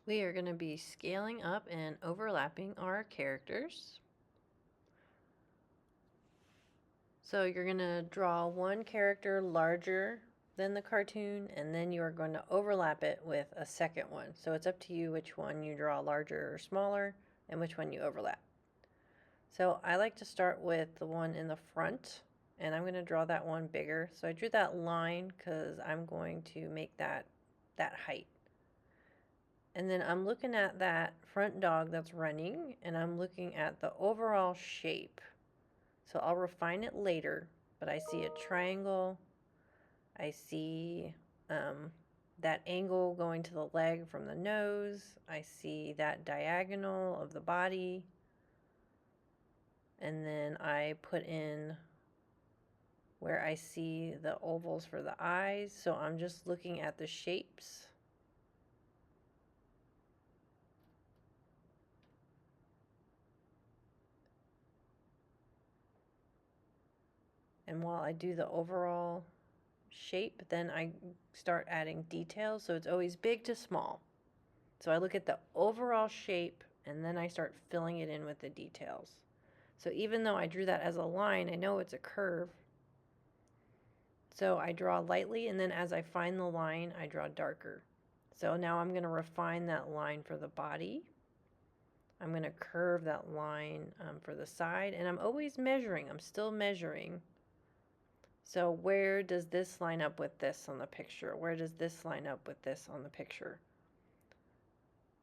We are going to be scaling up and overlapping our characters. So you're going to draw one character larger than the cartoon, and then you are going to overlap it with a second one. So it's up to you which one you draw larger or smaller and which one you overlap. So I like to start with the one in the front, and I'm going to draw that one bigger. So I drew that line because I'm going to make that height. And then I'm looking at that front dog that's running, and I'm looking at the overall shape. So I'll refine it later, but I see a triangle. I see that angle going to the leg from the nose. I see that diagonal of the body. And then I put in where I see the ovals for the eyes. So I'm just looking at the shapes. And while I do the overall shape, then I start adding details. So it's always big to small. So I look at the overall shape and then I start filling it in with the details. So even though I drew that as a line, I know it's a curve. So I draw lightly, and then as I find the line, I draw darker. So now I'm going to refine that line for the body. I'm going to curve that line for the side, and I'm always measuring. I'm still measuring. So where does this line up with this on the picture? Where does this line up with this on the picture?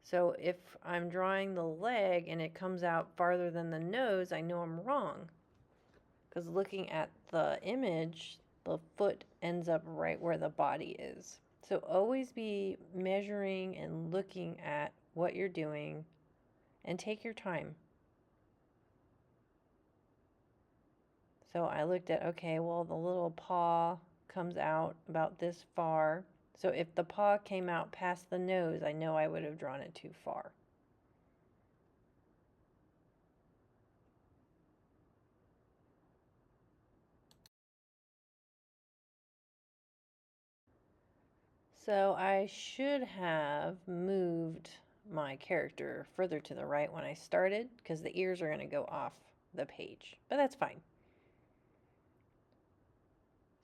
So if I'm drawing the leg and it comes out farther than the nose, I know I'm wrong. Because looking at the image, the foot ends up right where the body is. So always be measuring and looking at what you're doing and take your time. So I looked at, okay, well, the little paw comes out about this far. So if the paw came out past the nose, I know I would have drawn it too far. So I should have moved my character further to the right when I started because the ears are going to go off the page, but that's fine.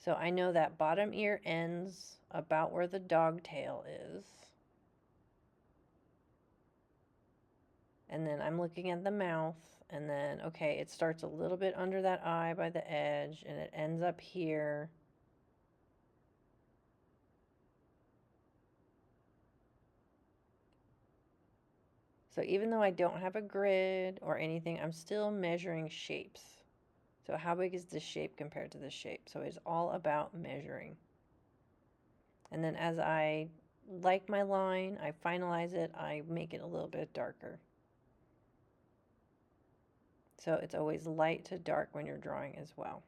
So I know that bottom ear ends about where the dog tail is. And then I'm looking at the mouth, and then, okay, it starts a little bit under that eye by the edge, and it ends up here. So even though I don't have a grid or anything, I'm still measuring shapes. So how big is this shape compared to this shape? So it's all about measuring. And then as I like my line, I finalize it, I make it a little bit darker. So it's always light to dark when you're drawing as well.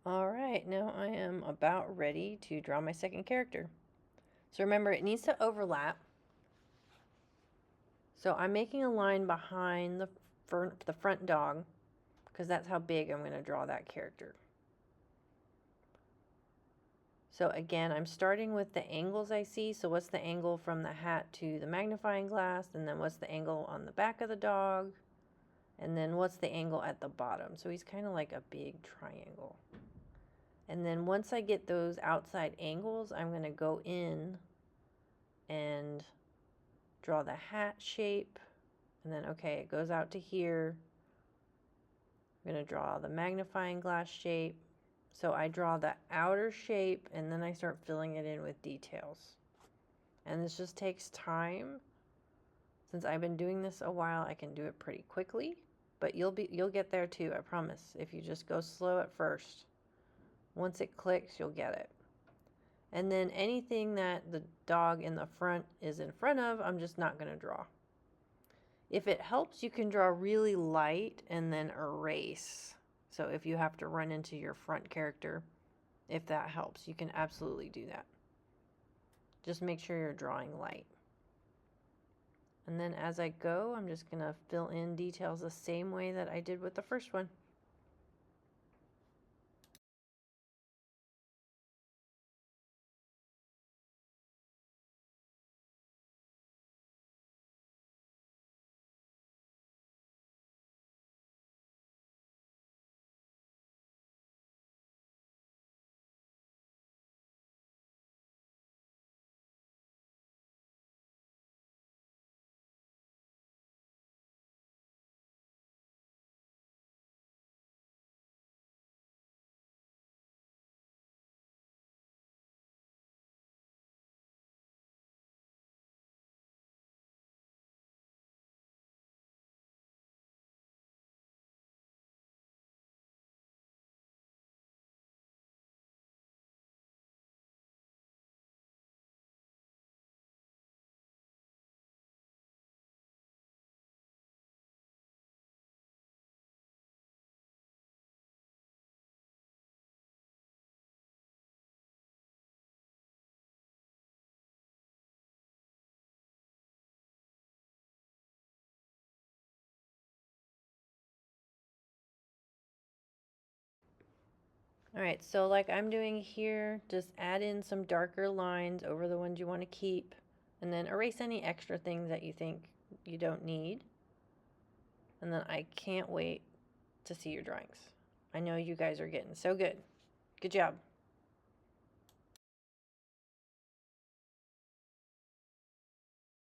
All right, now I am about ready to draw my second character. So remember, it needs to overlap. So I'm making a line behind the front dog because that's how big I'm going to draw that character. So again, I'm starting with the angles I see. So what's the angle from the hat to the magnifying glass? And then what's the angle on the back of the dog? And then what's the angle at the bottom? So he's kind of like a big triangle. And then once I get those outside angles, I'm going to go in and draw the hat shape. And then, okay, it goes out to here. I'm going to draw the magnifying glass shape. So I draw the outer shape and then I start filling it in with details. And this just takes time. Since I've been doing this a while, I can do it pretty quickly, but you'll get there too, I promise. If you just go slow at first, once it clicks, you'll get it. And then anything that the dog in the front is in front of, I'm just not going to draw. If it helps, you can draw really light and then erase. So if you have to run into your front character, if that helps, you can absolutely do that. Just make sure you're drawing light. And then as I go, I'm just going to fill in details the same way that I did with the first one. All right, so like I'm doing here, just add in some darker lines over the ones you want to keep, and then erase any extra things that you think you don't need. And then I can't wait to see your drawings. I know you guys are getting so good. Good job.